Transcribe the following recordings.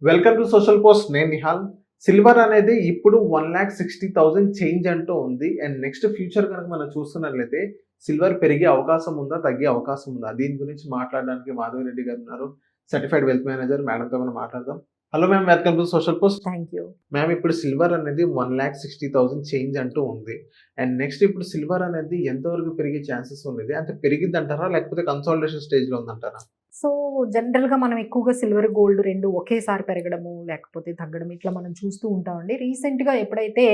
Welcome to social post. నేను Nihal. Silver అనేది ఇప్పుడు 1,60,000 చేంజ్ అంటూ ఉంది. అండ్ నెక్స్ట్ ఫ్యూచర్ కనుక మనం చూస్తున్నట్లయితే సిల్వర్ పెరిగే అవకాశం ఉందా, తగ్గే అవకాశం ఉందా? దీని గురించి మాట్లాడడానికి మాధవి రెడ్డి గారు ఉన్నారు, సర్టిఫైడ్ వెల్త్ మేనేజర్. మేడంతో మనం మాట్లాడదాం. Hello ma'am, welcome to social post. Thank you ma'am, ఇప్పుడు సిల్వర్ అనేది 1,60,000 చేంజ్ అంటూ ఉంది. అండ్ నెక్స్ట్ ఇప్పుడు సిల్వర్ అనేది ఎంతవరకు పెరిగే ఛాన్సెస్ ఉన్నది? అంటే పెరిగిద్ది అంటారా, లేకపోతే కన్సాలిడేషన్ స్టేజ్ లో ఉందంటారా? సో జనరల్గా మనం ఎక్కువగా సిల్వర్ గోల్డ్ రెండు ఒకేసారి పెరగడము లేకపోతే తగ్గడం ఇట్లా మనం చూస్తూ ఉంటామండి. రీసెంట్గా ఎప్పుడైతే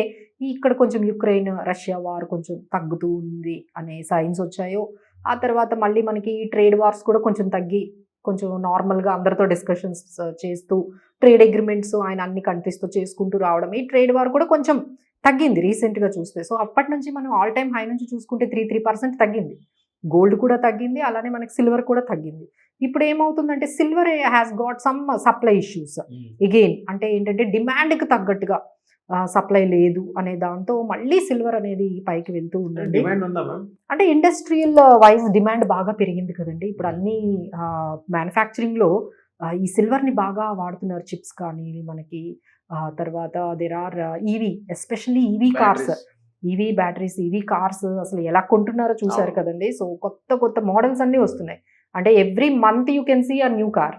ఇక్కడ కొంచెం యుక్రెయిన్ రష్యా వార్ కొంచెం తగ్గుతూ ఉంది అనే సైన్స్ వచ్చాయో, ఆ తర్వాత మళ్ళీ మనకి ట్రేడ్ వార్స్ కూడా కొంచెం తగ్గి కొంచెం నార్మల్గా అందరితో డిస్కషన్స్ చేస్తూ ట్రేడ్ అగ్రిమెంట్స్ ఆయన అన్ని కంట్రీస్తో చేసుకుంటూ రావడం, ఈ ట్రేడ్ వార్ కూడా కొంచెం తగ్గింది రీసెంట్గా చూస్తే. సో అప్పటి నుంచి మనం ఆల్ టైమ్ హై నుంచి చూసుకుంటే 3% తగ్గింది. గోల్డ్ కూడా తగ్గింది, అలానే మనకి సిల్వర్ కూడా తగ్గింది. ఇప్పుడు ఏమవుతుందంటే silver has got some supply issues again. అంటే ఏంటంటే డిమాండ్కి తగ్గట్టుగా సప్లై లేదు అనే దాంతో మళ్ళీ సిల్వర్ అనేది పైకి వెళ్తూ ఉందండి. అంటే ఇండస్ట్రియల్ వైజ్ డిమాండ్ బాగా పెరిగింది కదండి. ఇప్పుడు అన్ని మ్యానుఫ్యాక్చరింగ్లో ఈ సిల్వర్ని బాగా వాడుతున్నారు. చిప్స్ కానీ మనకి తర్వాత there are EV, especially EV cars, EV batteries, EV cars అసలు ఎలా కొంటున్నారో చూసారు కదండి. సో కొత్త కొత్త మోడల్స్ అన్నీ వస్తున్నాయి. అంటే every month you can see a new car,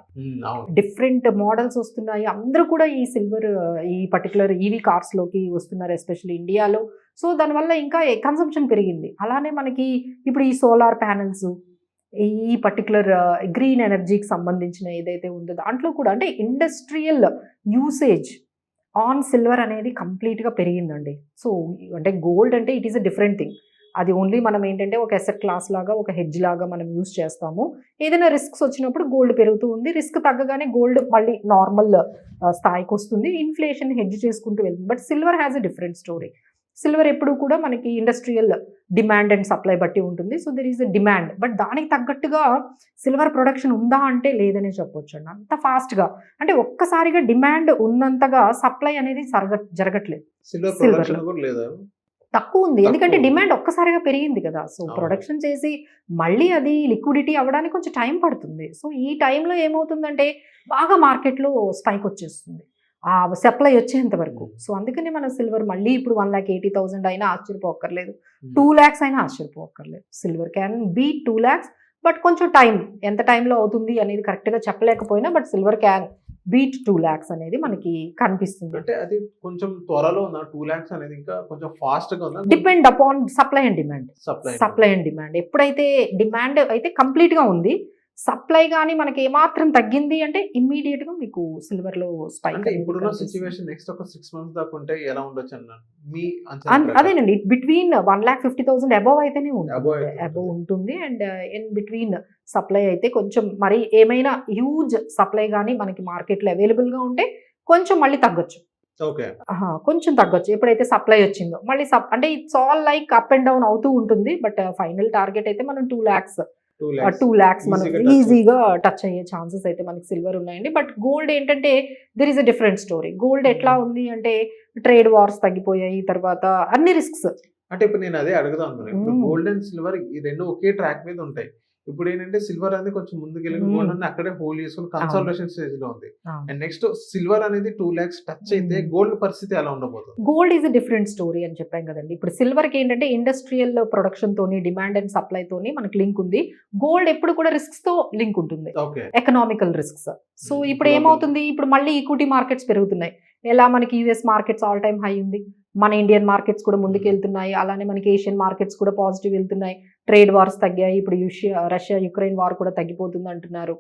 different models వస్తున్నాయి. అందరూ కూడా ఈ సిల్వర్ ఈ పర్టికులర్ ఈవీ కార్స్లోకి వస్తున్నారు, ఎస్పెషల్లీ ఇండియాలో. సో దానివల్ల ఇంకా కన్సంప్షన్ పెరిగింది. అలానే మనకి ఇప్పుడు ఈ సోలార్ ప్యానెల్స్, ఈ పర్టికులర్ గ్రీన్ ఎనర్జీకి సంబంధించిన ఏదైతే ఉందో దాంట్లో కూడా అంటే ఇండస్ట్రియల్ యూసేజ్ ఆన్ సిల్వర్ అనేది కంప్లీట్గా పెరిగిందండి. సో అంటే గోల్డ్ అంటే it is a different thing. అది ఓన్లీ మనం ఏంటంటే ఒక ఎసెట్ క్లాస్ లాగా, ఒక హెడ్జ్ లాగా మనం యూస్ చేస్తాము. ఏదైనా రిస్క్స్ వచ్చినప్పుడు గోల్డ్ పెరుగుతూ ఉంది, రిస్క్ తగ్గగానే గోల్డ్ మళ్ళీ నార్మల్ స్థాయికి వస్తుంది, ఇన్ఫ్లేషన్ హెడ్జ్ చేసుకుంటూ వెళ్తుంది. But silver has a different story. Silver ఎప్పుడు కూడా మనకి ఇండస్ట్రియల్ డిమాండ్ అండ్ సప్లై బట్టి ఉంటుంది. So there is a demand, but దానికి తగ్గట్టుగా సిల్వర్ ప్రొడక్షన్ ఉందా అంటే లేదనే చెప్పొచ్చు అండి. అంత ఫాస్ట్గా అంటే ఒక్కసారిగా డిమాండ్ ఉన్నంతగా సప్లై అనేది జరగట్లేదు. సిల్వర్ తక్కువ ఉంది, ఎందుకంటే డిమాండ్ ఒక్కసారిగా పెరిగింది కదా. సో ప్రొడక్షన్ చేసి మళ్ళీ అది లిక్విడిటీ అవ్వడానికి కొంచెం టైం పడుతుంది. సో ఈ టైంలో ఏమవుతుందంటే బాగా మార్కెట్లో స్పైక్ వచ్చేస్తుంది ఆ సప్లై వచ్చేంత వరకు. సో అందుకని మన సిల్వర్ మళ్ళీ ఇప్పుడు 1,80,000 అయినా ఆశ్చర్యపోక్కర్లేదు, 2 lakhs అయినా ఆశ్చర్యపోక్కర్లేదు. Silver can beat 2 lakhs, but కొంచెం టైం, ఎంత టైంలో అవుతుంది అనేది కరెక్ట్గా చెప్పలేకపోయినా but silver can beat 2 lakhs అనేది మనకి కనిపిస్తుంది. అంటే అది కొంచెం త్వరలో ఉందా 2 lakhs అనేది, ఇంకా కొంచెం ఫాస్ట్ గా ఉందా? Depend upon supply and demand. Supply and demand ఎప్పుడైతే డిమాండ్ అయితే కంప్లీట్ గా ఉంది, సప్లై కానీ మనకి ఏమాత్రం తగ్గింది అంటే ఇమ్మీడియట్ గా మీకు సిల్వర్ లో స్పైక్. అంటే ఇప్పుడున్న సిచువేషన్ నెక్స్ట్ ఒక 6 months దాకా ఉంటే ఎలా ఉండొచ్చు అన్నాను మీ అదేనండి. బిట్వీన్ 1,50,000 అబౌవ్ అయితేనే అబౌవ్ ఉంటుంది. అండ్ ఇన్ బిట్వీన్ సప్లై అయితే కొంచెం మరి ఏమైనా హ్యూజ్ సప్లై కానీ మనకి మార్కెట్లో అవైలబుల్ గా ఉంటే కొంచెం మళ్ళీ తగ్గొచ్చు, కొంచెం తగ్గొచ్చు. ఎప్పుడైతే సప్లై వచ్చిందో మళ్ళీ అంటే it's all like up and down అవుతూ ఉంటుంది. బట్ ఫైనల్ టార్గెట్ అయితే మనం 2 lakhs మనం ఈజీగా టచ్ అయ్యే ఛాన్సెస్ అయితే మనకి సిల్వర్ ఉన్నాయండి. బట్ గోల్డ్ ఏంటంటే there is a different story. Gold ఎట్లా ఉంది అంటే ట్రేడ్ వార్స్ తగ్గిపోయాయి, తర్వాత అన్ని రిస్క్స్. అంటే ఇప్పుడు నేను అదే అడుగుతాను, ఇప్పుడు గోల్డ్ అండ్ సిల్వర్ ఈ రెండు ఒకే ట్రాక్ మీద ఉంటాయి. ఇప్పుడు ఏంటంటే సిల్వర్ అనేది కొంచెం ముందుకెళ్ళి గోల్డ్ అనేది అక్కడే హోల్డ్ చేసుకుని కన్సాలిడేషన్ స్టేజ్ లో ఉంది. అండ్ నెక్స్ట్ సిల్వర్ అనేది 2 lakhs టచ్ అయితే గోల్డ్ పరిస్థితి ఎలా ఉండబోతుంది? Gold is a different story అని చెప్పాం కదండి. ఇప్పుడు సిల్వర్ కి ఏంటంటే ఇండస్ట్రియల్ ప్రొడక్షన్ తోని, డిమాండ్ అండ్ సప్లై తోని మనకి లింక్ ఉంది. గోల్డ్ ఎప్పుడు కూడా రిస్క్స్ తో లింక్ ఉంటుంది, ఎకనామికల్ రిస్క్స్. సో ఇప్పుడు ఏమవుతుంది, ఇప్పుడు మళ్ళీ ఈక్విటీ మార్కెట్స్ పెరుగుతున్నాయి. ఎలా మనకి US markets all time high ఉంది, మన ఇండియన్ మార్కెట్స్ కూడా ముందుకు వెళ్తున్నాయి, అలానే మనకి ఏషియన్ మార్కెట్స్ కూడా పాజిటివ్ వెళ్తున్నాయి. ట్రేడ్ వార్స్ తగ్గాయి, ఇప్పుడు రష్యా యుక్రెయిన్ వార్ కూడా తగ్గిపోతుంది అంటున్నారు.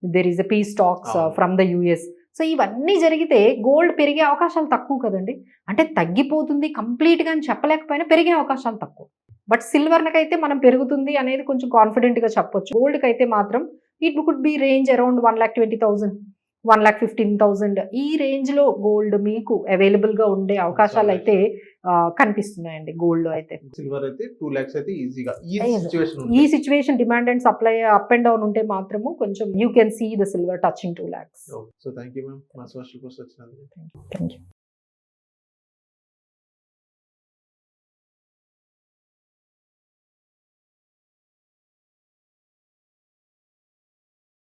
There is a piece talks from the US. So ఇవన్నీ జరిగితే గోల్డ్ పెరిగే అవకాశాలు తక్కువ కదండి. అంటే తగ్గిపోతుంది కంప్లీట్గా అని చెప్పలేకపోయినా పెరిగే అవకాశాలు తక్కువ. బట్ సిల్వర్నకైతే మనం పెరుగుతుంది అనేది కొంచెం కాన్ఫిడెంట్గా చెప్పొచ్చు. గోల్డ్కి అయితే మాత్రం it could be range around 1,20,000, 1,15,000 ఈ రేంజ్లో గోల్డ్ మీకు అవైలబుల్గా ఉండే అవకాశాలు అయితే కనిపిస్తున్నాయండి గోల్డ్ లో అయితే. సిల్వర్ అయితే 2 lakhs అయితే ఈజీగా ఈ situation demand and supply up and down ఉంటే మాత్రము కొంచెం you can see the silver touching 2 lakhs. So thank you ma'am, మా సోషల్ పోస్ట్ వచ్చినందుకు. Thank you.